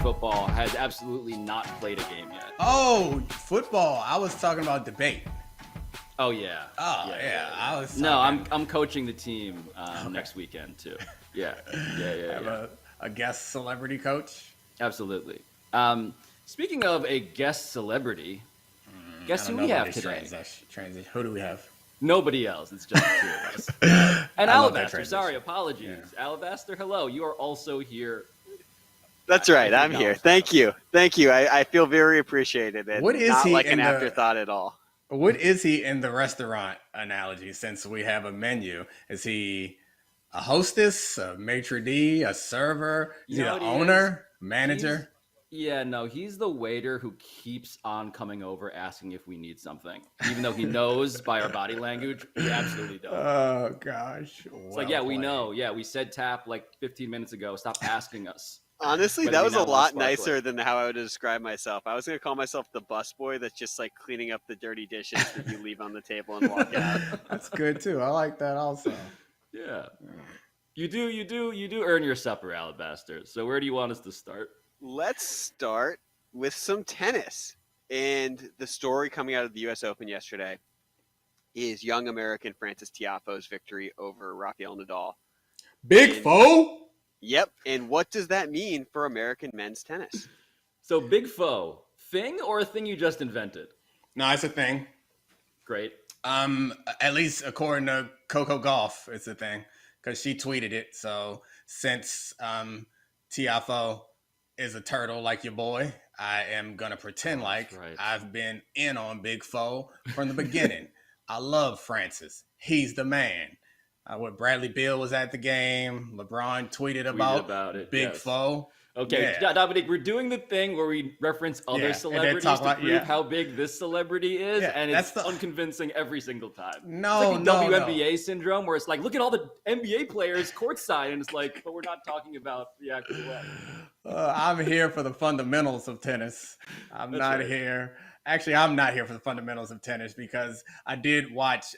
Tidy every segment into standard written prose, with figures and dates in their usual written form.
football has absolutely not played a game yet. Oh, football. I was talking about debate. Oh yeah. Oh yeah. I was No, talking... I'm coaching the team next weekend too. Yeah. Have a guest celebrity coach. Absolutely. Speaking of a guest celebrity, guess who we have today? Transition. Who do we have? Nobody else. It's just the two of us. And Alabaster. Sorry, apologies. Yeah. Alabaster, hello. You are also here. That's right. I'm here. Thank you. I feel very appreciated. And what is not he like an afterthought at all. What is he in the restaurant analogy? Since we have a menu, is he a hostess, a maitre d', a server? Is he the owner, manager? He's the waiter who keeps on coming over asking if we need something, even though he knows by our body language we absolutely don't. Oh gosh, it's like we know. Yeah, we said tap like 15 minutes ago. Stop asking us. Honestly, that was a lot nicer than how I would describe myself. I was going to call myself the busboy that's just like cleaning up the dirty dishes that you leave on the table and walk out. That's good too. I like that also. Yeah. You do earn your supper, Alabaster. So where do you want us to start? Let's start with some tennis. And the story coming out of the U.S. Open yesterday is young American Frances Tiafoe's victory over Rafael Nadal. Big foe? Yep. And what does that mean for American men's tennis? So big foe, thing or a thing you just invented? No, it's a thing. Great. At least according to Coco Gauff, it's a thing because she tweeted it. So since Tiafoe is a turtle like your boy, I am gonna pretend like I've been in on Big Foe from the beginning. I love Francis. He's the man. What Bradley Beal was at the game. LeBron tweeted about it. Big Foe. Okay, Domonique, we're doing the thing where we reference other celebrities to prove how big this celebrity is, and it's unconvincing every single time. No, it's like the WNBA syndrome, where it's like, look at all the NBA players courtside, and it's like, but we're not talking about the actual way. I'm here for the fundamentals of tennis. I'm not here for the fundamentals of tennis because I did watch...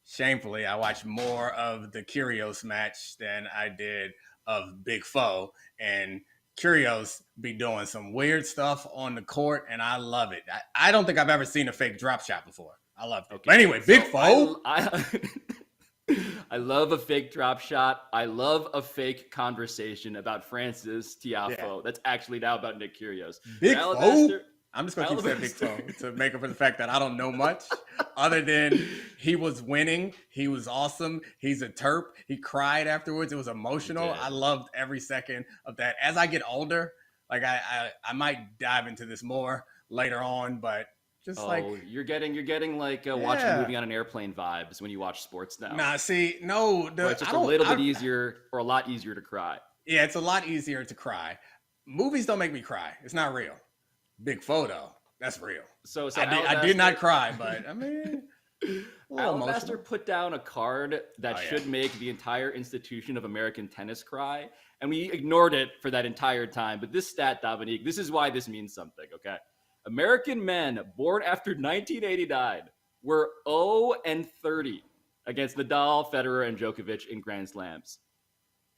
Shamefully, I watched more of the Kyrgios match than I did of Big Foe, and Kyrgios be doing some weird stuff on the court, and I love it. I don't think I've ever seen a fake drop shot before. I love it. Okay. But anyway, Big Foe. I love a fake drop shot. I love a fake conversation about Frances Tiafoe. That's actually now about Nick Kyrgios. Big Foe. I'm just going to keep saying Big Foe to make up for the fact that I don't know much other than he was winning. He was awesome. He's a Terp. He cried afterwards. It was emotional. I loved every second of that. As I get older, like I might dive into this more later on, but you're getting like watching a movie on an airplane vibes when you watch sports now. Nah, see, no. It's just a little bit easier or a lot easier to cry. Yeah, it's a lot easier to cry. Movies don't make me cry. It's not real. Big Foe, though. That's real. So I did not cry, but I mean, Alabaster put down a card that should make the entire institution of American tennis cry, and we ignored it for that entire time. But this stat, Domonique, this is why this means something, okay? American men born after 1989 were 0-30 against Nadal, Federer, and Djokovic in Grand Slams.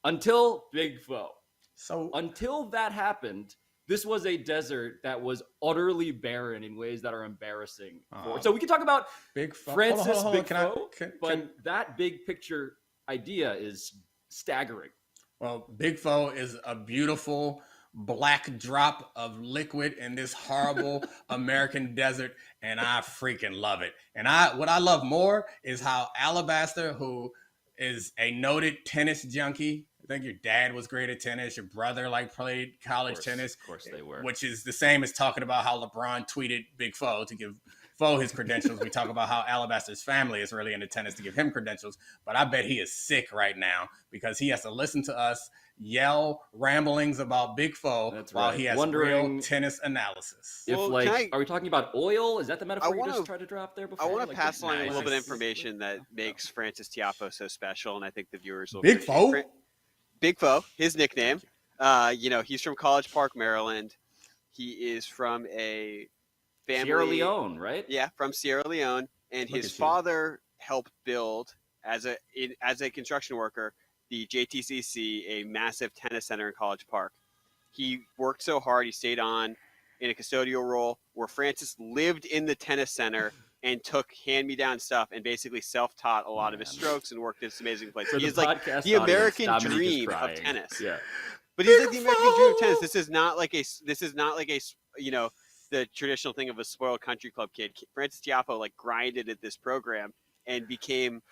Until Big Foe. So until that happened, this was a desert that was utterly barren in ways that are embarrassing. So we can talk about Big Foe. Francis Big Foe, but that big picture idea is staggering. Well, Big Foe is a beautiful black drop of liquid in this horrible American desert, and I freaking love it. And what I love more is how Alabaster, who is a noted tennis junkie, I think your dad was great at tennis. Your brother played college tennis. Of course they were. Which is the same as talking about how LeBron tweeted Big Foe to give Foe his credentials. We talk about how Alabaster's family is really into tennis to give him credentials. But I bet he is sick right now because he has to listen to us yell ramblings about Big Foe while he has real tennis analysis. If are we talking about oil? Is that the metaphor you just tried to drop there before? I want to pass along a little bit of information that makes Frances Tiafoe so special, and I think the viewers will. Big Foe? Big Foe, his nickname. He's from College Park, Maryland. He is from a family. Sierra Leone, right? Yeah, from Sierra Leone. And his father helped build, as a construction worker, the JTCC, a massive tennis center in College Park. he worked so hard. He stayed on in a custodial role where Frances lived in the tennis center and took hand-me-down stuff and basically self-taught a lot of his strokes and worked at this amazing place. For He the is like podcast the audience, American Domonique is dream of crying. tennis. Yeah. But he's like the American dream of tennis. This is not like a you know, the traditional thing of a spoiled country club kid. Frances Tiafoe like grinded at this program and became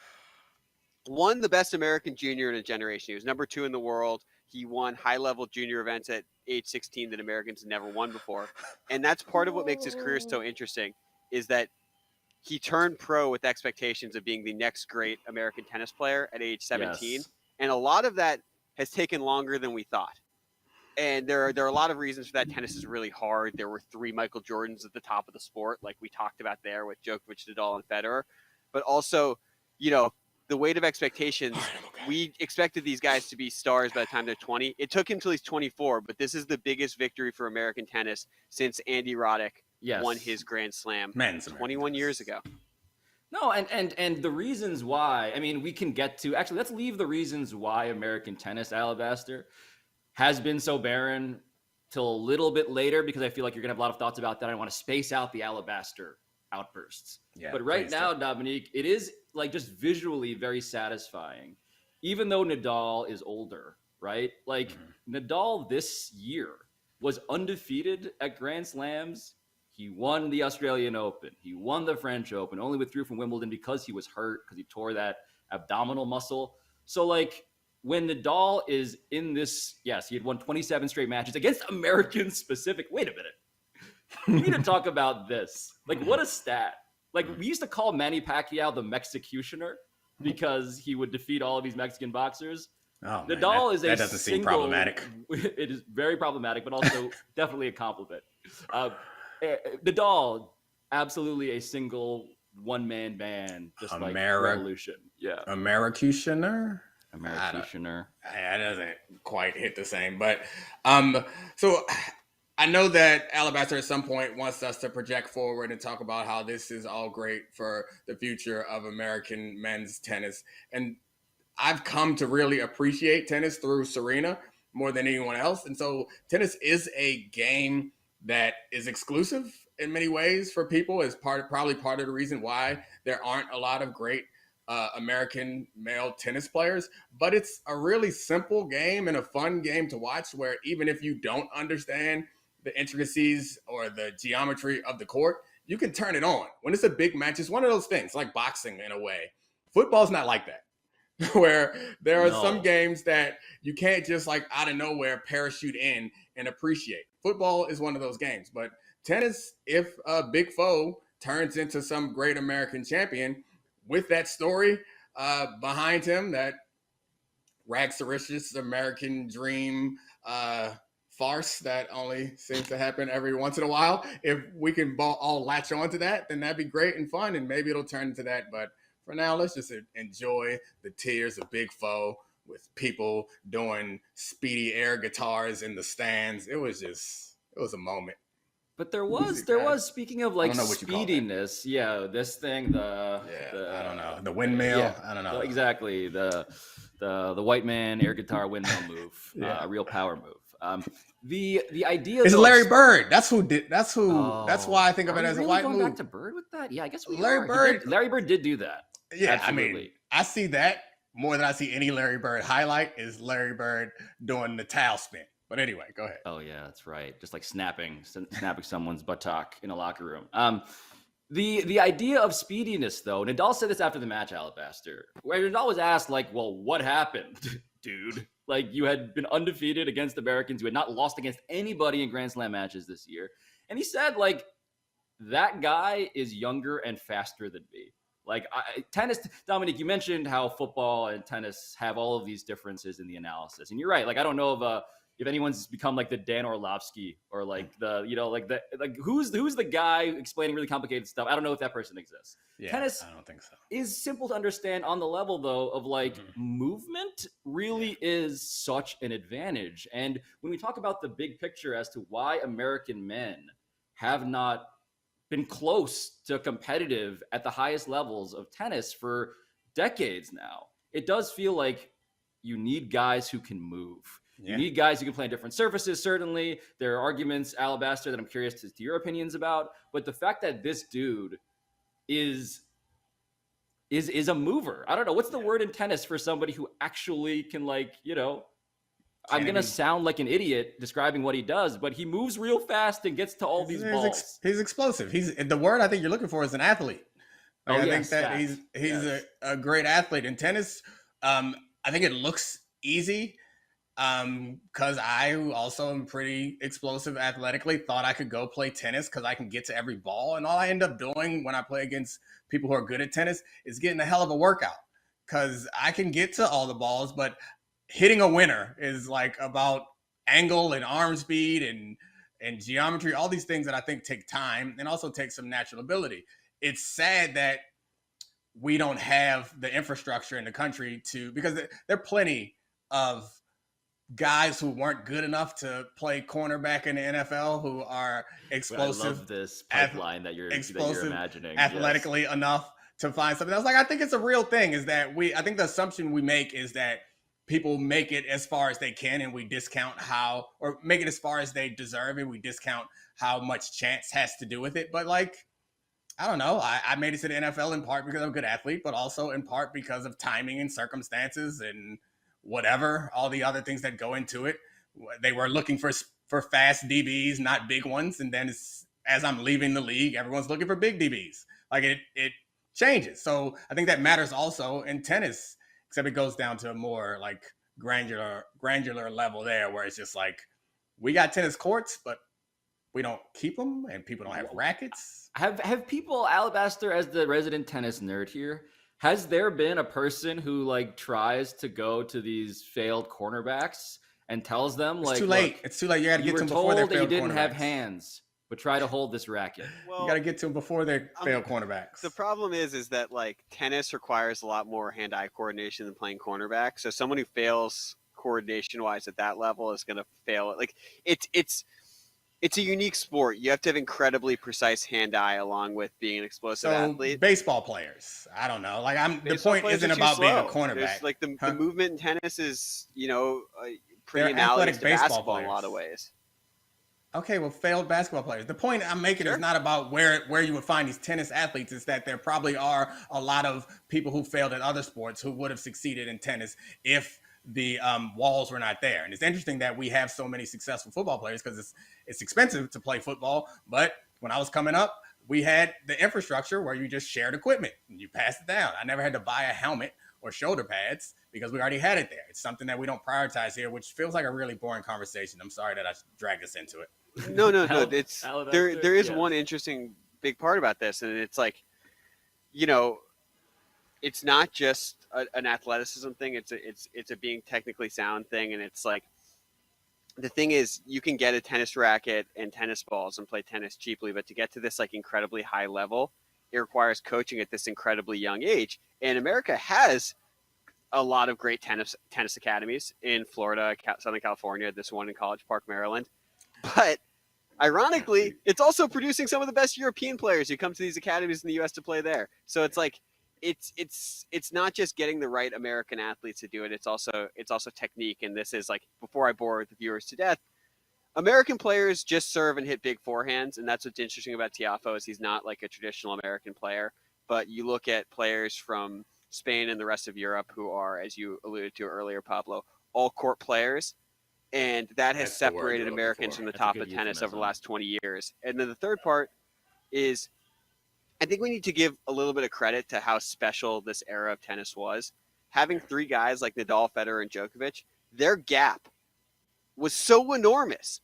the best American junior in a generation. He was number 2 in the world. He won high-level junior events at age 16 that Americans had never won before. And that's part of what makes his career so interesting, is that he turned pro with expectations of being the next great American tennis player at age 17. Yes. And a lot of that has taken longer than we thought. And there are a lot of reasons for that. Tennis is really hard. There were 3 Michael Jordans at the top of the sport, like we talked about there with Djokovic, Nadal, and Federer. But also, you know, the weight of expectations, we expected these guys to be stars by the time they're 20. It took him till he's 24, but this is the biggest victory for American tennis since Andy Roddick won his Grand Slam 21 years ago. No, and the reasons why, I mean, we can get to, actually, let's leave the reasons why American tennis, Alabaster, has been so barren till a little bit later, because I feel like you're going to have a lot of thoughts about that. I want to space out the Alabaster outbursts. Yeah, but right now, Domonique, it is like just visually very satisfying, even though Nadal is older, right? Like Nadal this year was undefeated at Grand Slams. He won the Australian Open. He won the French Open, only withdrew from Wimbledon because he was hurt, because he tore that abdominal muscle. So like when Nadal is in this, yes, he had won 27 straight matches against Americans specific. Wait a minute. We need to talk about this. Like, what a stat. Like, we used to call Manny Pacquiao the Mexicutioner because he would defeat all of these Mexican boxers. Oh, Nadal man, is that doesn't seem problematic. It is very problematic, but also definitely a compliment. Nadal, absolutely a single one-man band, just like Revolution. Yeah. Americutioner? Americutioner. That doesn't quite hit the same. But so I know that Alabaster at some point wants us to project forward and talk about how this is all great for the future of American men's tennis. And I've come to really appreciate tennis through Serena more than anyone else. And so tennis is a game that is exclusive in many ways for people, is probably part of the reason why there aren't a lot of great American male tennis players. But it's a really simple game and a fun game to watch, where even if you don't understand the intricacies or the geometry of the court, you can turn it on. When it's a big match, it's one of those things, like boxing in a way. Football's not like that, where there are some games that you can't just like out of nowhere parachute in and appreciate. Football is one of those games. But tennis, if a big foe turns into some great American champion with that story behind him, that rags-to-riches American dream farce that only seems to happen every once in a while, if we can all latch onto that, then that'd be great and fun, and maybe it'll turn into that. But for now, let's just enjoy the tears of Big Foe with people doing speedy air guitars in the stands. It was a moment. But there was speaking of like speediness, this thing, I don't know, the windmill, I don't know exactly, the white man air guitar windmill move, a real power move. The idea is Larry Bird. That's why I think of it as a white move. Back to Bird with that, yeah, I guess Larry Bird did do that. Yeah, absolutely. I mean, I see that more than I see any Larry Bird highlight is Larry Bird doing the towel spin. But anyway, go ahead. Oh yeah, that's right. Just like snapping someone's buttock in a locker room. The idea of speediness, though, Nadal said this after the match, Alabaster, where Nadal was asked, like, well, what happened, dude? Like, you had been undefeated against Americans. You had not lost against anybody in Grand Slam matches this year. And he said, like, that guy is younger and faster than me. Like, tennis, Domonique, you mentioned how football and tennis have all of these differences in the analysis. And you're right. Like, I don't know if anyone's become like the Dan Orlovsky or like who's the guy explaining really complicated stuff. I don't know if that person exists. Yeah, tennis, I don't think so. Is simple to understand on the level though of like movement really is such an advantage. And when we talk about the big picture as to why American men have not been close to competitive at the highest levels of tennis for decades now, it does feel like you need guys who can move. You need guys who can play on different surfaces, certainly. There are arguments, Alabaster, that I'm curious to your opinions about. But the fact that this dude is a mover. I don't know. What's the word in tennis for somebody who actually can, like, I'm going to sound like an idiot describing what he does, but he moves real fast and gets to all these balls. He's explosive. The word I think you're looking for is an athlete. I think that he's a great athlete in tennis. I think it looks easy because I also am pretty explosive athletically. Thought I could go play tennis because I can get to every ball. And all I end up doing when I play against people who are good at tennis is getting a hell of a workout because I can get to all the balls, but hitting a winner is like about angle and arm speed and geometry, all these things that I think take time and also take some natural ability. It's sad that we don't have the infrastructure in the country because there are plenty of guys who weren't good enough to play cornerback in the NFL who are explosive. I love this pipeline that you're imagining. Athletically enough to find something else. Like, I think it's a real thing is that I think the assumption we make is that people make it as far as they can and we discount or make it as far as they deserve and we discount how much chance has to do with it. But like, I don't know. I made it to the NFL in part because I'm a good athlete, but also in part because of timing and circumstances and whatever, all the other things that go into it. They were looking for fast DBs, not big ones. And then as I'm leaving the league, everyone's looking for big DBs. Like it changes. So I think that matters also in tennis, except it goes down to a more like granular level there where it's just like, we got tennis courts, but we don't keep them and people don't have rackets. Have people, Alabaster, as the resident tennis nerd here, has there been a person who like tries to go to these failed cornerbacks and tells them it's too late. It's too late. You got to get to them before they're failed cornerbacks. You didn't have hands, but try to hold this racket. Well, you got to get to them before they fail cornerbacks. The problem is that like tennis requires a lot more hand-eye coordination than playing cornerback. So someone who fails coordination-wise at that level is going to fail. Like it's a unique sport. You have to have incredibly precise hand-eye along with being an explosive athlete. Baseball players, I don't know. Like the point isn't about being a cornerback. There's, like the movement in tennis is, pretty analogous to basketball in a lot of ways. Okay, well, failed basketball players. The point I'm making is not about where you would find these tennis athletes. Is that there probably are a lot of people who failed at other sports who would have succeeded in tennis if the walls were not there. And it's interesting that we have so many successful football players because it's expensive to play football. But when I was coming up, we had the infrastructure where you just shared equipment and you passed it down. I never had to buy a helmet or shoulder pads because we already had it there. It's something that we don't prioritize here, which feels like a really boring conversation. I'm sorry that I dragged us into it. No. It's there is one interesting big part about this, and it's like, it's not just an athleticism thing. It's a being technically sound thing, and it's like the thing is you can get a tennis racket and tennis balls and play tennis cheaply, but to get to this like incredibly high level, it requires coaching at this incredibly young age. And America has a lot of great tennis academies in Florida, Southern California, this one in College Park, Maryland. But ironically, it's also producing some of the best European players who come to these academies in the U.S. to play there. So it's like it's not just getting the right American athletes to do it. It's also technique. And this is like, before I bore the viewers to death, American players just serve and hit big forehands, and that's what's interesting about Tiafoe is he's not like a traditional American player. But you look at players from Spain and the rest of Europe who are, as you alluded to earlier, Pablo, all court players. And that has separated Americans from the top of tennis over the last 20 years. And then the third part is I think we need to give a little bit of credit to how special this era of tennis was. Having three guys like Nadal, Federer, and Djokovic, their gap was so enormous.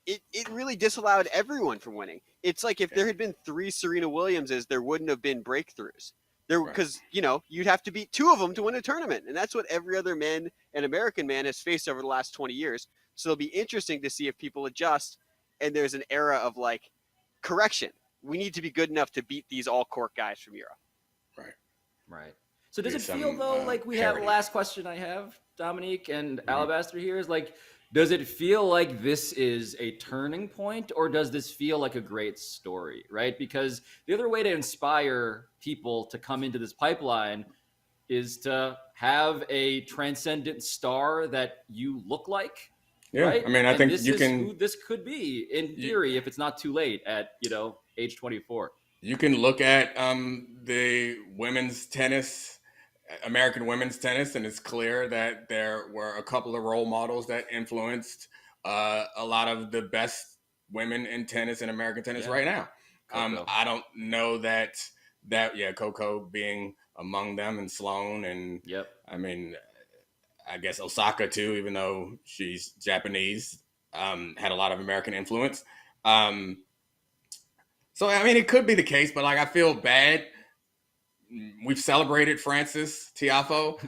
It really disallowed everyone from winning. It's like if there had been three Serena Williamses, there wouldn't have been breakthroughs. Because, you'd have to beat two of them to win a tournament. And that's what every other man and American man has faced over the last 20 years. So it'll be interesting to see if people adjust and there's an era of like correction. We need to be good enough to beat these all court guys from Europe. Right. So does it feel though like we have the last question I have, Domonique and Alabaster here is like, does it feel like this is a turning point or does this feel like a great story, right? Because the other way to inspire people to come into this pipeline is to have a transcendent star that you look like. Yeah, right? I mean, I think this you is can. who this could be in theory if it's not too late at age 24. You can look at the women's tennis, American women's tennis, and it's clear that there were a couple of role models that influenced a lot of the best women in tennis in American tennis right now. I don't know that Coco being among them, and Sloane, and I mean, I guess Osaka too, even though she's Japanese, had a lot of American influence. So, I mean, it could be the case, but like, I feel bad. We've celebrated Frances Tiafoe,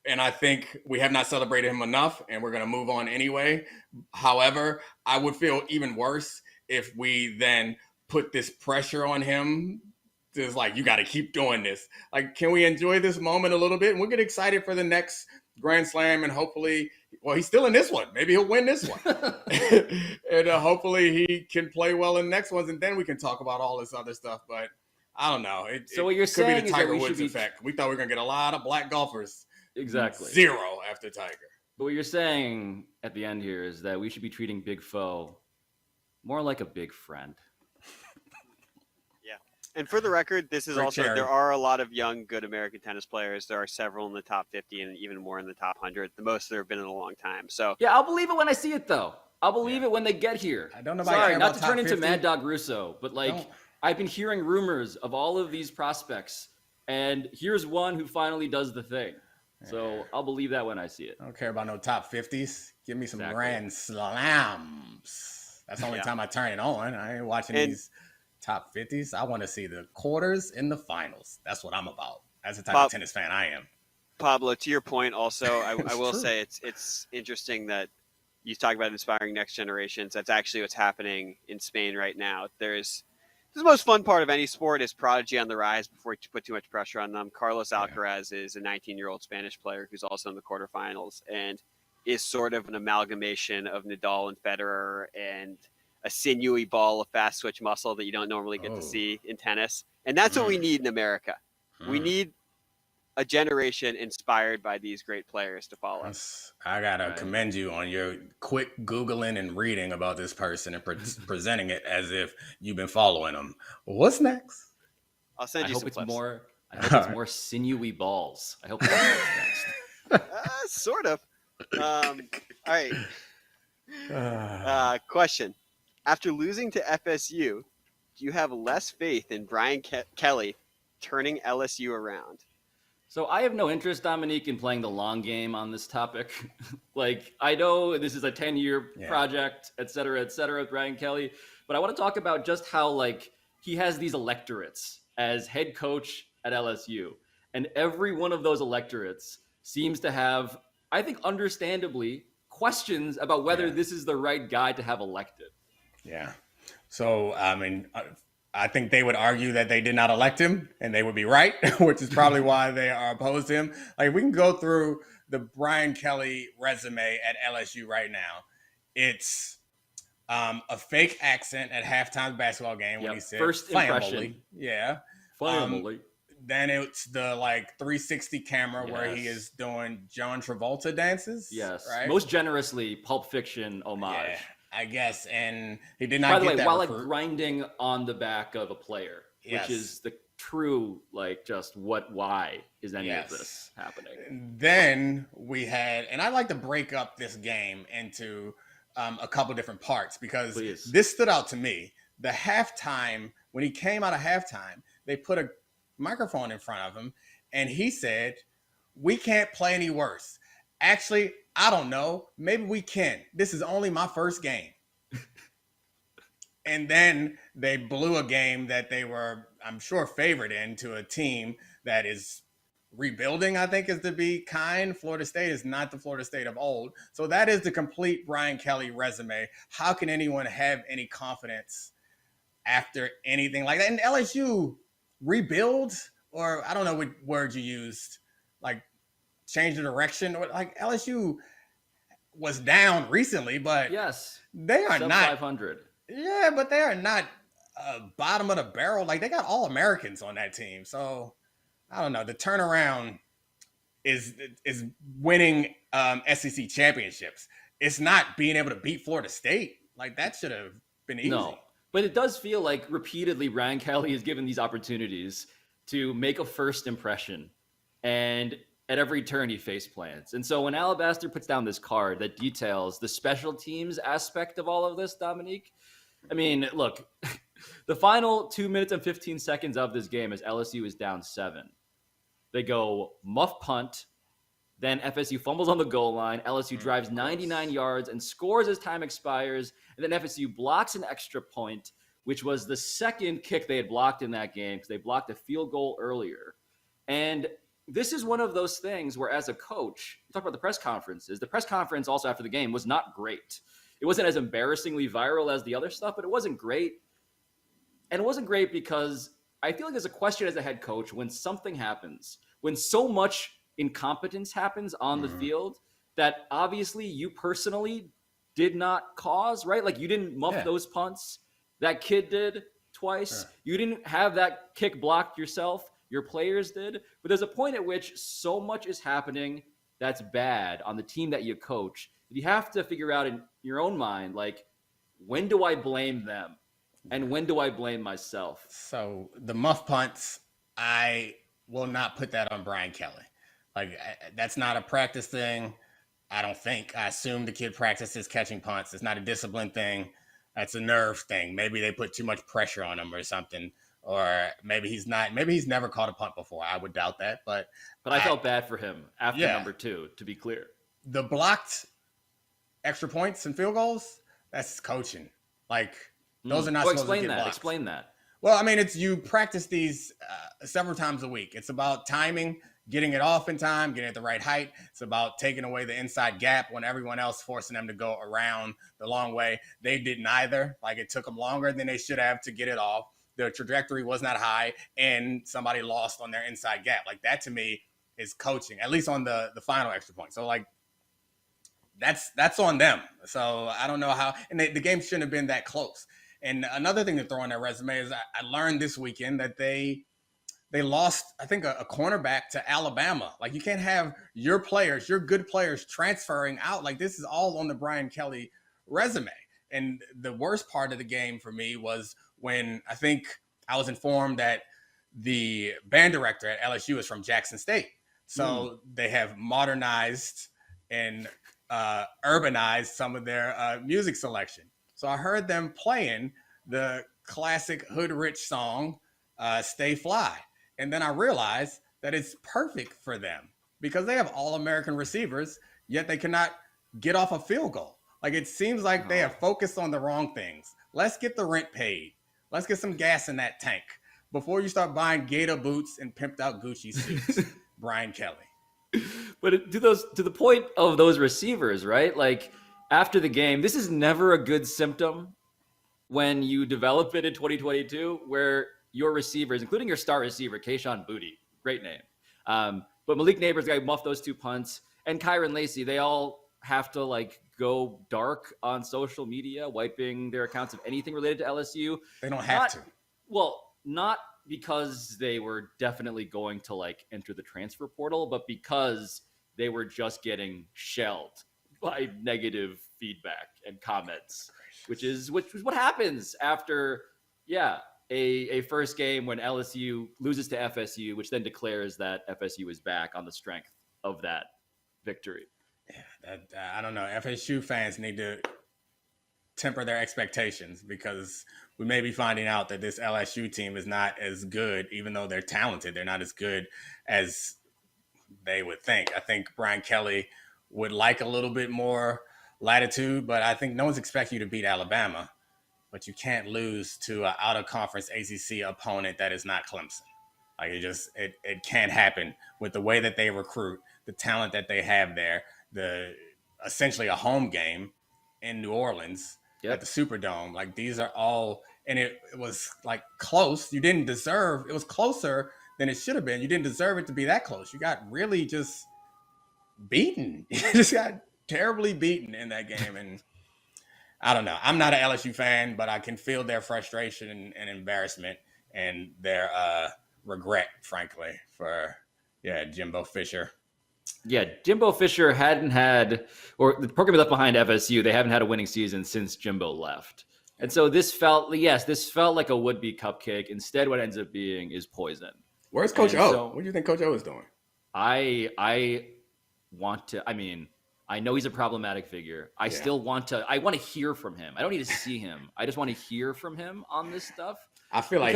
and I think we have not celebrated him enough, and we're going to move on anyway. However, I would feel even worse if we then put this pressure on him. It's like, you got to keep doing this. Like, can we enjoy this moment a little bit? And we'll get excited for the next Grand Slam, and hopefully, well, he's still in this one. Maybe he'll win this one. And hopefully he can play well in the next ones, and then we can talk about all this other stuff. But I don't know. So what you're saying is that we should be... effect. We thought we were going to get a lot of black golfers. Exactly. 0 after Tiger. But what you're saying at the end here is that we should be treating Big Foe more like a big friend. And for the record, this is Great also, cherry. there are a lot of young, good American tennis players. There are several in the top 50 and even more in the top 100. The most there have been in a long time. So yeah, I'll believe it when I see it, though. I'll believe it when they get here. I don't know. Sorry, not to turn into Mad Dog Russo, but like, I've been hearing rumors of all of these prospects, and here's one who finally does the thing. So I'll believe that when I see it. I don't care about no top 50s. Give me some Grand Slams. That's the only time I turn it on. I ain't watching these top 50s. I want to see the quarters and the finals. That's what I'm about. That's the type of tennis fan I am. Pablo, to your point also, I will say it's interesting that you talk about inspiring next generations. That's actually what's happening in Spain right now. This is the most fun part of any sport is prodigy on the rise before you put too much pressure on them. Carlos Alcaraz is a 19-year-old Spanish player who's also in the quarterfinals and is sort of an amalgamation of Nadal and Federer and a sinewy ball of fast switch muscle that you don't normally get to see in tennis. And that's what we need in America. We need a generation inspired by these great players to follow. I got to commend you on your quick Googling and reading about this person and presenting it as if you've been following them. What's next? I'll send you some clips. I hope it's more sinewy balls. I hope that's what's next. Sort of. All right. Question. After losing to FSU, do you have less faith in Brian Kelly turning LSU around? So I have no interest, Domonique, in playing the long game on this topic. Like, I know this is a 10-year project, et cetera, with Brian Kelly. But I want to talk about just how, like, he has these electorates as head coach at LSU. And every one of those electorates seems to have, I think understandably, questions about whether this is the right guy to have elected. Yeah. So, I mean, I think they would argue that they did not elect him, and they would be right, which is probably why they are opposed to him. Like, we can go through the Brian Kelly resume at LSU right now. It's a fake accent at halftime basketball game when he said first impression. Family. Then it's the 360 camera where he is doing John Travolta dances. Yes. Right? Most generously, Pulp Fiction homage. Yeah, I guess. And he did not By the way, that while recruit. grinding on the back of a player, which is the true, why is any of this happening? Then we had, and I like to break up this game into a couple different parts because this stood out to me. The halftime, when he came out of halftime, they put a microphone in front of him, and he said, "We can't play any worse. Actually, I don't know. Maybe we can. This is only my first game." And then they blew a game that they were, I'm sure, favored in to a team that is rebuilding, I think is to be kind. Florida State is not the Florida State of old. So that is the complete Brian Kelly resume. How can anyone have any confidence after anything like that? And LSU rebuild, or I don't know what word you used, change the direction, or LSU was down recently, but they are not 500. Yeah, but they are not bottom of the barrel. They got all Americans on that team. So I don't know. The turnaround is winning SEC championships. It's not being able to beat Florida State. Like, that should have been easy. No, but it does feel like repeatedly Brian Kelly is given these opportunities to make a first impression, and at every turn he face plants. And so when Alabaster puts down this card that details the special teams aspect of all of this, Domonique, I mean, look, the final 2 minutes and 15 seconds of this game as LSU is down 7. They go muff punt. Then FSU fumbles on the goal line. LSU drives 99 yards and scores as time expires. And then FSU blocks an extra point, which was the second kick they had blocked in that game because they blocked a field goal earlier. And this is one of those things where, as a coach, talk about the press conferences. The press conference also after the game was not great. It wasn't as embarrassingly viral as the other stuff, but it wasn't great. And it wasn't great because I feel like there's a question as a head coach when something happens, when so much incompetence happens on the field that obviously you personally did not cause, right? Like, you didn't muff those punts. That kid did twice. Sure. You didn't have that kick blocked yourself. Your players did. But there's a point at which so much is happening that's bad on the team that you coach. You have to figure out in your own mind, like, when do I blame them? And when do I blame myself? So the muff punts, I will not put that on Brian Kelly. Like, that's not a practice thing. I don't think. I assume the kid practices catching punts. It's not a discipline thing. That's a nerve thing. Maybe they put too much pressure on him or something. Or maybe he's not. Maybe he's never caught a punt before. I would doubt that. But I felt bad for him after number 2, to be clear. The blocked extra points and field goals, that's coaching. Like, those are not supposed to get blocked. Explain that. Well, I mean, it's you practice these several times a week. It's about timing, getting it off in time, getting it at the right height. It's about taking away the inside gap when everyone else forcing them to go around the long way. They didn't either. Like, it took them longer than they should have to get it off. The trajectory was not high, and somebody lost on their inside gap. Like, that to me is coaching, at least on the final extra point. So, like, that's on them. So I don't know how, and the game shouldn't have been that close. And another thing to throw on their resume is I learned this weekend that they lost, I think, a cornerback to Alabama. Like, you can't have your players, your good players, transferring out. Like, this is all on the Brian Kelly resume. And the worst part of the game for me was when I think I was informed that the band director at LSU is from Jackson State. So they have modernized and urbanized some of their music selection. So I heard them playing the classic Hood Rich song, Stay Fly. And then I realized that it's perfect for them because they have all-American receivers, yet they cannot get off a field goal. Like, it seems like they have focused on the wrong things. Let's get the rent paid. Let's get some gas in that tank before you start buying Gator boots and pimped out Gucci suits. Brian Kelly. But to the point of those receivers, right? Like, after the game, this is never a good symptom when you develop it in 2022, where your receivers, including your star receiver, Kayshon Boutte, great name. But Malik Neighbors, guy muffed those 2 punts, and Kyron Lacey, they all have to, like, go dark on social media, wiping their accounts of anything related to LSU. They don't have to. Well, not because they were definitely going to, like, enter the transfer portal, but because they were just getting shelled by negative feedback and comments, which is what happens after, a first game when LSU loses to FSU, which then declares that FSU is back on the strength of that victory. Yeah, I don't know. FSU fans need to temper their expectations because we may be finding out that this LSU team is not as good, even though they're talented. They're not as good as they would think. I think Brian Kelly would like a little bit more latitude, but I think no one's expecting you to beat Alabama. But you can't lose to an out-of-conference ACC opponent that is not Clemson. Like, it can't happen with the way that they recruit, the talent that they have there, essentially a home game in New Orleans at the Superdome. Like, these are all, and it was like close. You didn't deserve, it was closer than it should have been. You didn't deserve it to be that close. You got really just beaten. You just got terribly beaten in that game. And I don't know. I'm not an LSU fan, but I can feel their frustration and embarrassment and their regret, frankly, for Jimbo Fisher Yeah, Jimbo Fisher hadn't had, or the program left behind FSU, they haven't had a winning season since Jimbo left. And so this felt like a would-be cupcake. Instead, what ends up being is poison. Where's Coach O? What do you think Coach O is doing? I want to, I know he's a problematic figure. I want to hear from him. I don't need to see him. I just want to hear from him on this stuff. I feel like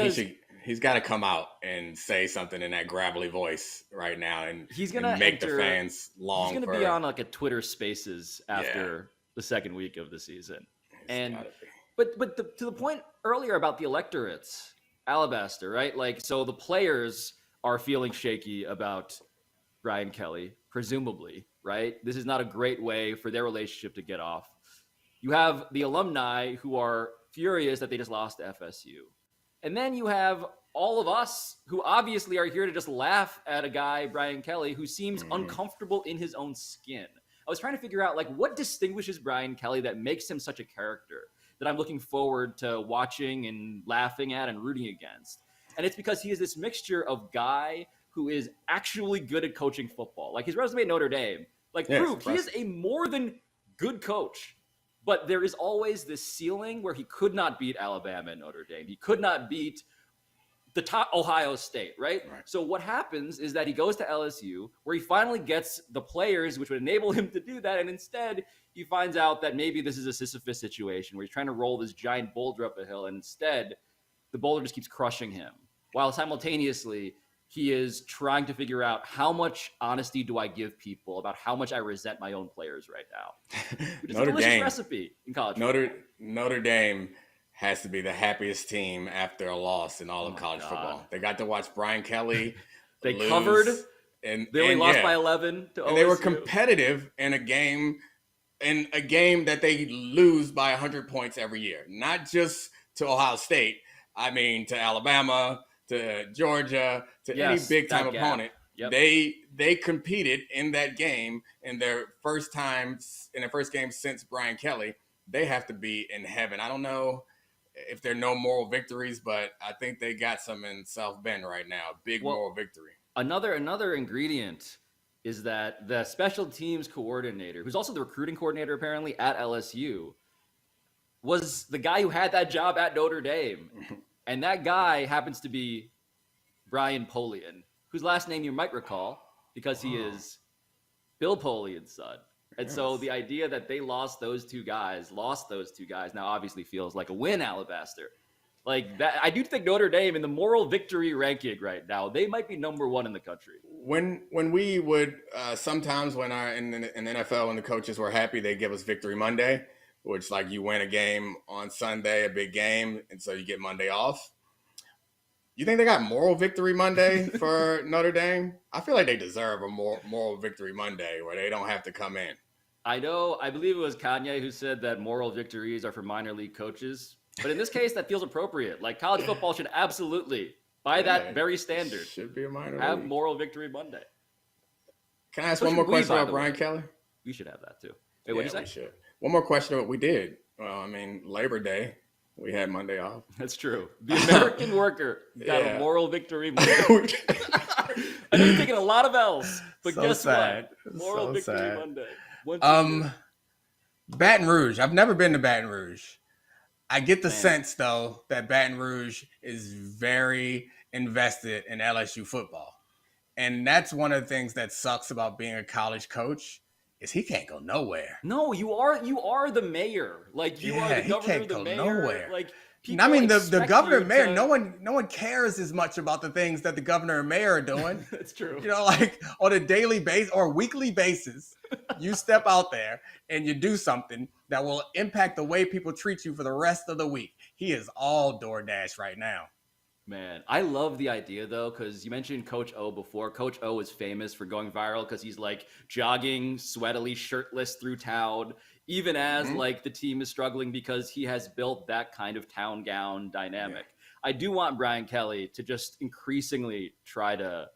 he's got to come out and say something in that gravelly voice right now, and he's gonna make the fans long. He's gonna be on like a Twitter Spaces after the second week of the season. But to the point earlier about the electorates, Alabaster, right? Like, so the players are feeling shaky about Brian Kelly, presumably, right? This is not a great way for their relationship to get off. You have the alumni who are furious that they just lost to FSU. And then you have all of us who obviously are here to just laugh at a guy, Brian Kelly, who seems uncomfortable in his own skin. I was trying to figure out, like, what distinguishes Brian Kelly that makes him such a character that I'm looking forward to watching and laughing at and rooting against. And it's because he is this mixture of guy who is actually good at coaching football. Like, his resume at Notre Dame, proved he is a more than good coach. But there is always this ceiling where he could not beat Alabama and Notre Dame. He could not beat the top Ohio State, right? So what happens is that he goes to LSU, where he finally gets the players which would enable him to do that. And instead, he finds out that maybe this is a Sisyphus situation where he's trying to roll this giant boulder up a hill. And instead, the boulder just keeps crushing him, while simultaneously he is trying to figure out how much honesty do I give people about how much I resent my own players right now. Which is a delicious recipe in college football. Notre Dame has to be the happiest team after a loss in all of college football. They got to watch Brian Kelly. They lose, covered. And they only lost by 11 to OSU. And they were competitive in a game that they lose by 100 points every year. Not just to Ohio State. I mean, to Alabama, to Georgia, to any big-time opponent. Yep. They competed in that game in their first game since Brian Kelly. They have to be in heaven. I don't know if there are no moral victories, but I think they got some in South Bend right now. Moral victory. Another ingredient is that the special teams coordinator, who's also the recruiting coordinator apparently at LSU, was the guy who had that job at Notre Dame. And that guy happens to be Brian Polian, whose last name you might recall because he is Bill Polian's son. And so the idea that they lost those two guys now obviously feels like a win, Alabaster. Like that, I do think Notre Dame in the moral victory ranking right now, they might be number one in the country. When we would sometimes when in the NFL when the coaches were happy, they give us Victory Monday, which like you win a game on Sunday, a big game, and so you get Monday off. You think they got Moral Victory Monday for Notre Dame? I feel like they deserve a Moral Victory Monday where they don't have to come in. I believe it was Kanye who said that moral victories are for minor league coaches. But in this case, that feels appropriate. Like college football should absolutely, by that very standard, should be a minor have league. Moral Victory Monday. Can I ask one more question about Brian Kelly? We should have that too. Wait, what did you say? We should. One more question about what we did. Well, Labor Day. We had Monday off. That's true. The American worker got a Moral Victory Monday. I know you're taking a lot of L's, but so guess sad. what? Moral Victory sad. Monday. Baton Rouge. I've never been to Baton Rouge. I get the sense, though, that Baton Rouge is very invested in LSU football. And that's one of the things that sucks about being a college coach is he can't go nowhere. No, you are the mayor. Like you are the governor, he can't the go mayor. nowhere. Like the governor and mayor, no one cares as much about the things that the governor and mayor are doing. That's true. Like on a daily basis or weekly basis, you step out there and you do something that will impact the way people treat you for the rest of the week. He is all DoorDash right now. Man, I love the idea, though, because you mentioned Coach O before. Coach O is famous for going viral because he's like jogging sweatily, shirtless through town, even as like the team is struggling because he has built that kind of town gown dynamic. Yeah. I do want Brian Kelly to just increasingly try to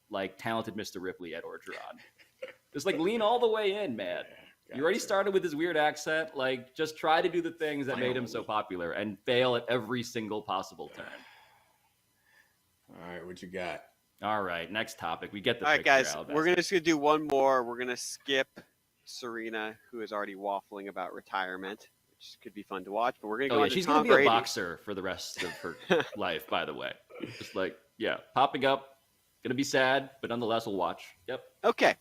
like talented Mr. Ripley at Orgeron. Just like lean all the way in, man. You already started with his weird accent. Like just try to do the things that made him so popular and fail at every single possible turn. All right, what you got? All right, next topic. We get the All right, picture, guys, Alabaster. we're just gonna do one more. We're gonna skip Serena, who is already waffling about retirement, which could be fun to watch. But we're gonna go on to she's Tom gonna be Brady. a boxer for the rest of her life. By the way, just like popping up, gonna be sad, but nonetheless, we'll watch. Yep. Okay.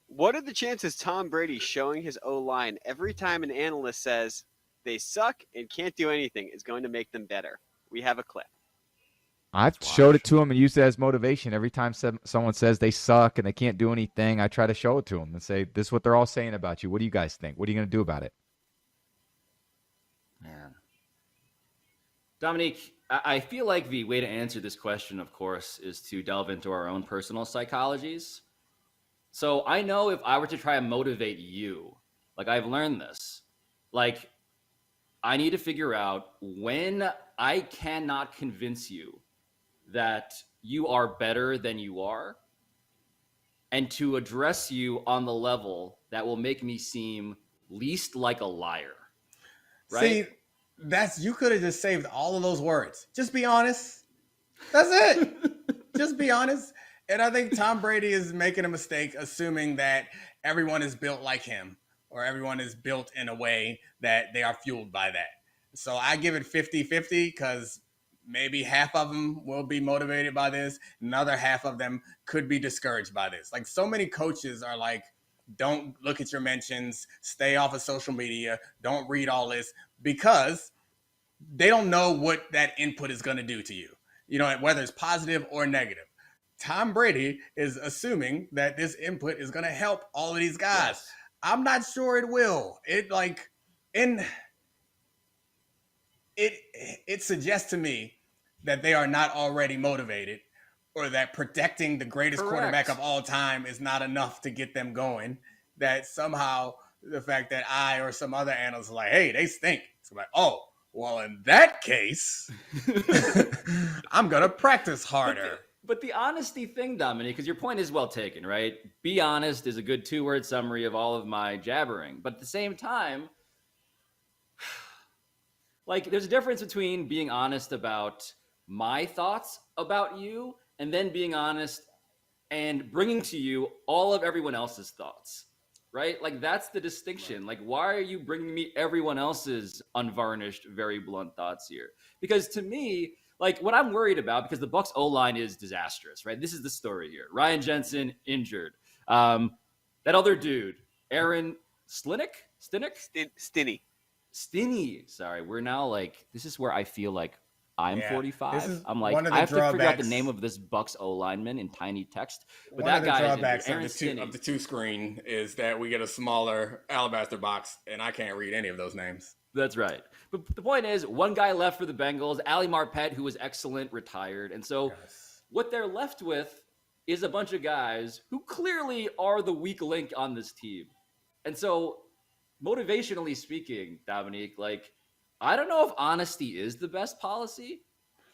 What are the chances Tom Brady showing his O-line every time an analyst says they suck and can't do anything is going to make them better? We have a clip. I've showed it to him and used it as motivation. Every time someone says they suck and they can't do anything, I try to show it to them and say, this is what they're all saying about you. What do you guys think? What are you going to do about it? Man. Domonique, I feel like the way to answer this question, of course, is to delve into our own personal psychologies. So I know if I were to try and motivate you, like I've learned this, like I need to figure out when I cannot convince you that you are better than you are, and to address you on the level that will make me seem least like a liar. Right? See, you could have just saved all of those words. Just be honest. That's it. Just be honest. And I think Tom Brady is making a mistake assuming that everyone is built like him or everyone is built in a way that they are fueled by that. So I give it 50-50 because maybe half of them will be motivated by this. Another half of them could be discouraged by this. Like so many coaches are like, don't look at your mentions, stay off of social media, don't read all this, because they don't know what that input is going to do to you, whether it's positive or negative. Tom Brady is assuming that this input is going to help all of these guys. Yes. I'm not sure it will. It suggests to me that they are not already motivated, or that protecting the greatest quarterback of all time is not enough to get them going. That somehow the fact that I or some other analysts are like, hey, they stink. It's like, oh, well, in that case, I'm going to practice harder. But the honesty thing, Dominique, because your point is well taken, right? Be honest is a good 2-word summary of all of my jabbering. But at the same time, like there's a difference between being honest about my thoughts about you and then being honest and bringing to you all of everyone else's thoughts, right? Like that's the distinction. Like, why are you bringing me everyone else's unvarnished, very blunt thoughts here? Because to me, like what I'm worried about, because the Bucs O-line is disastrous, right? This is the story here. Ryan Jensen injured. That other dude, Aaron Stinney. Sorry, we're now like, this is where I feel like I'm 45. I'm like, I have to figure out the name of this Bucs O-lineman in tiny text. But that guy is Aaron Stinney. Of the two screen is that we get a smaller alabaster box, and I can't read any of those names. That's right. But the point is, one guy left for the Bengals, Ali Marpet, who was excellent, retired. And so what they're left with is a bunch of guys who clearly are the weak link on this team. And so motivationally speaking, Dominique, like, I don't know if honesty is the best policy,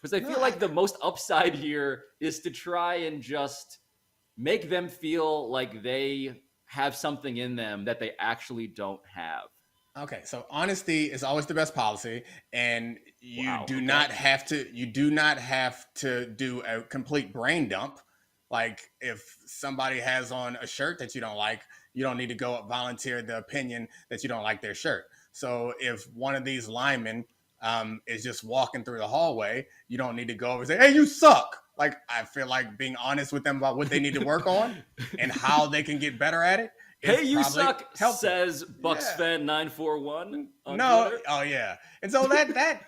because I feel like the most upside here is to try and just make them feel like they have something in them that they actually don't have. Okay, so honesty is always the best policy, and you do not have to do a complete brain dump. Like if somebody has on a shirt that you don't like, you don't need to go volunteer the opinion that you don't like their shirt. So if one of these linemen is just walking through the hallway, you don't need to go over and say, hey, you suck. Like I feel like being honest with them about what they need to work on and how they can get better at it. Hey, you suck, says BucksFan941 on Twitter. Oh yeah. And so that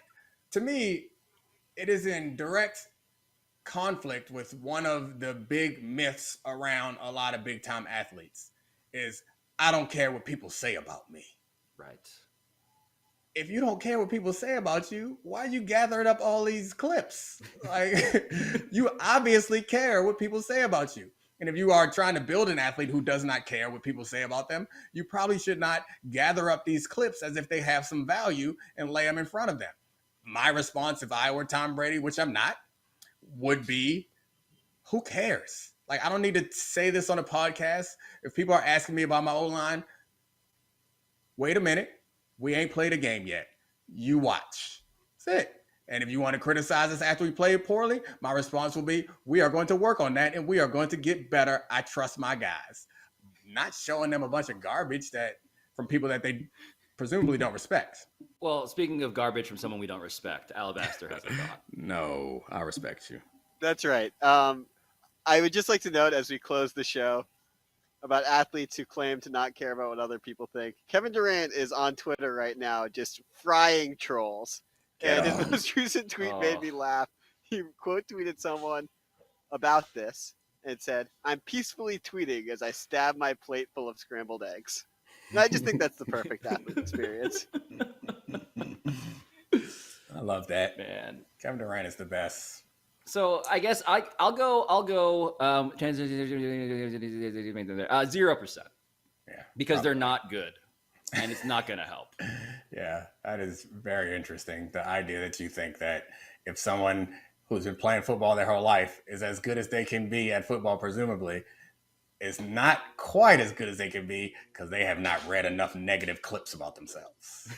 to me, it is in direct conflict with one of the big myths around a lot of big time athletes is I don't care what people say about me. Right. If you don't care what people say about you, why are you gathering up all these clips? Like you obviously care what people say about you. And if you are trying to build an athlete who does not care what people say about them, you probably should not gather up these clips as if they have some value and lay them in front of them. My response, if I were Tom Brady, which I'm not, would be, who cares? Like, I don't need to say this on a podcast. If people are asking me about my O-line, wait a minute. We ain't played a game yet. You watch. That's it. And if you want to criticize us after we played poorly, my response will be, we are going to work on that and we are going to get better. I trust my guys. Not showing them a bunch of garbage from people that they presumably don't respect. Well, speaking of garbage from someone we don't respect, Alabaster has a thought. No, I respect you. That's right. I would just like to note as we close the show about athletes who claim to not care about what other people think. Kevin Durant is on Twitter right now just frying trolls. And his most recent tweet made me laugh. He quote tweeted someone about this and said, "I'm peacefully tweeting as I stab my plate full of scrambled eggs." And I just think that's the perfect athlete experience. I love that. Man. Kevin Durant is the best. So I guess I'll go 0%. Yeah. Because they're not good. And it's not going to help. Yeah, that is very interesting. The idea that you think that if someone who's been playing football their whole life is as good as they can be at football, presumably, is not quite as good as they can be because they have not read enough negative clips about themselves.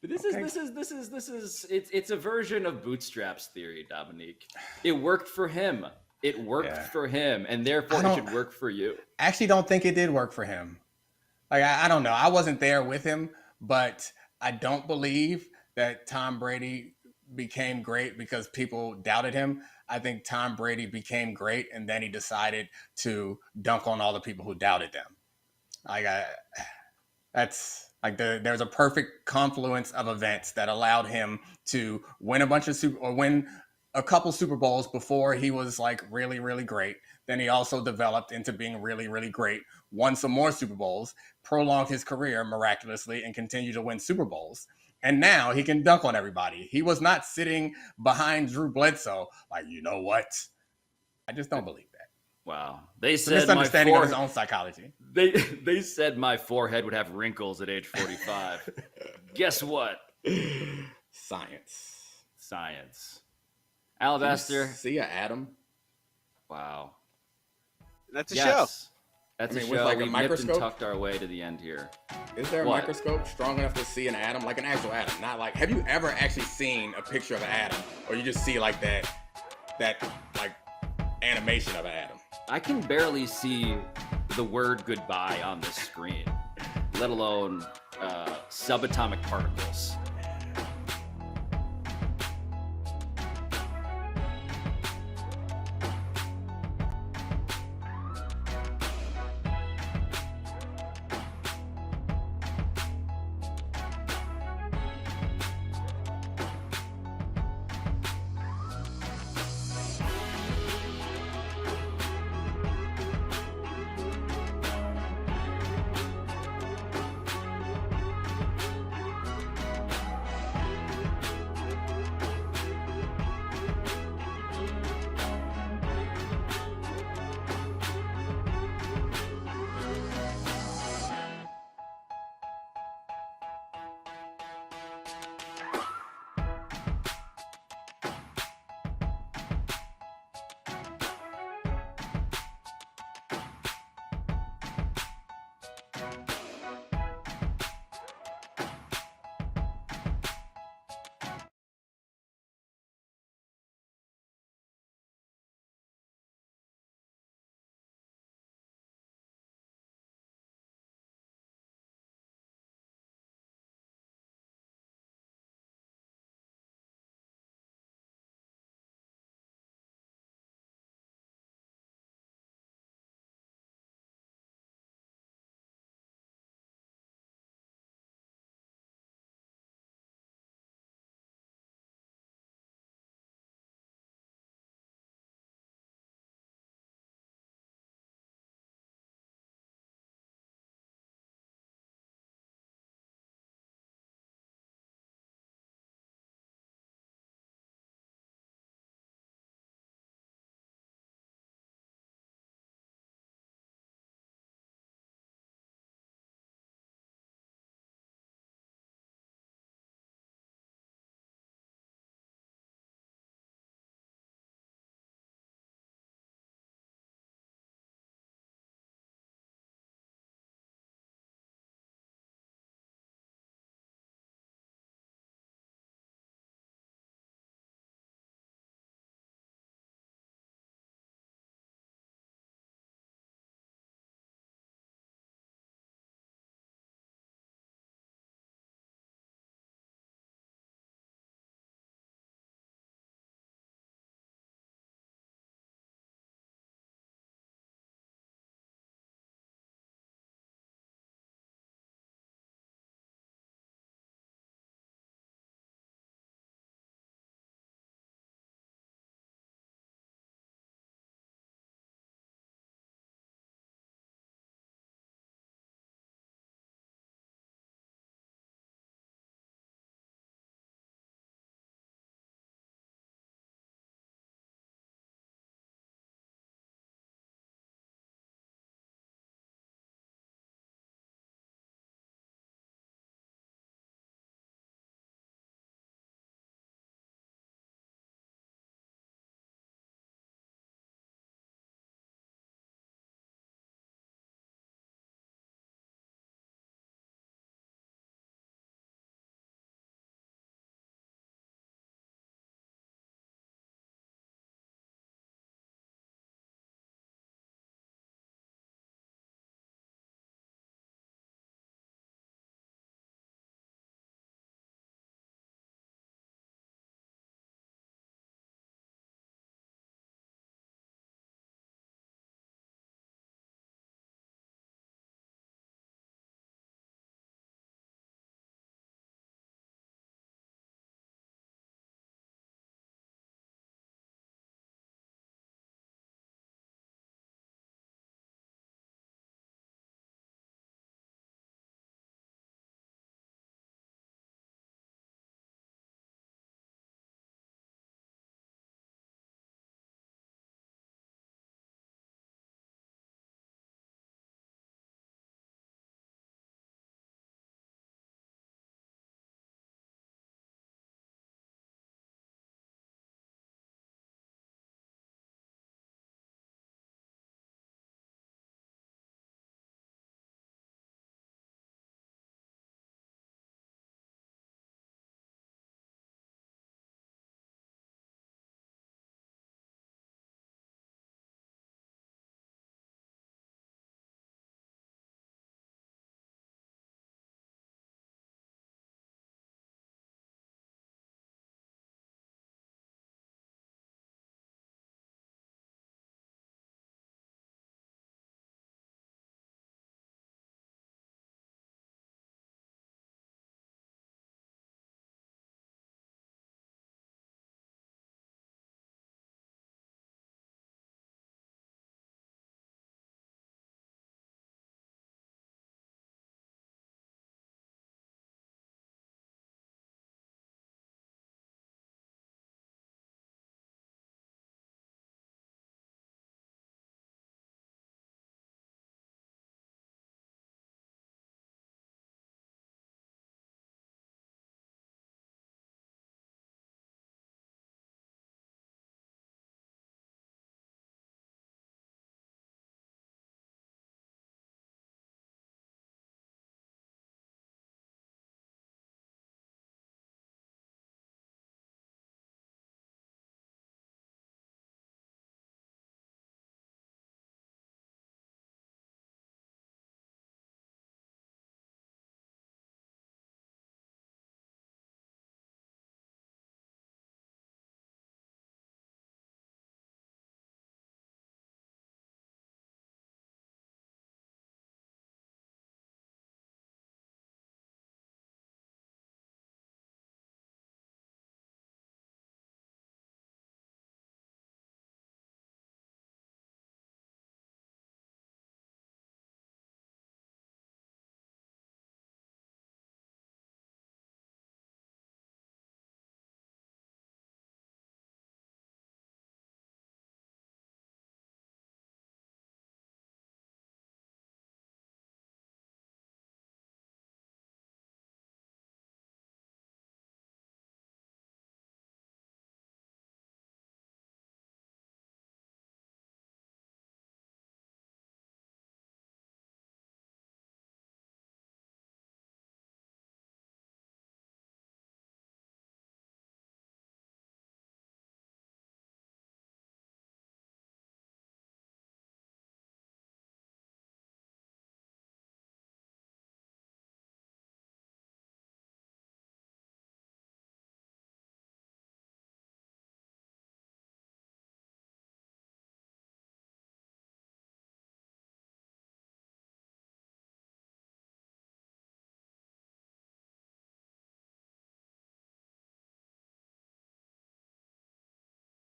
But it's a version of bootstraps theory, Domonique. It worked for him. And therefore it should work for you. I actually don't think it did work for him. Like, I don't know. I wasn't there with him, but I don't believe that Tom Brady became great because people doubted him. I think Tom Brady became great, and then he decided to dunk on all the people who doubted them. There's a perfect confluence of events that allowed him to win win a couple Super Bowls before he was like really, really great. Then he also developed into being really, really great, won some more Super Bowls, prolonged his career miraculously, and continued to win Super Bowls. And now he can dunk on everybody. He was not sitting behind Drew Bledsoe like, you know what? I just don't believe that. Wow. They said misunderstanding of his own psychology. They said my forehead would have wrinkles at age 45. Guess what? Science. Alabaster. See ya, Adam. Wow. That's a show. That's a show. With like we a nipped microscope? And tucked our way to the end here. Is there a microscope strong enough to see an atom, like an actual atom? Not like, have you ever actually seen a picture of an atom, or you just see like that like animation of an atom? I can barely see the word goodbye on this screen, let alone subatomic particles.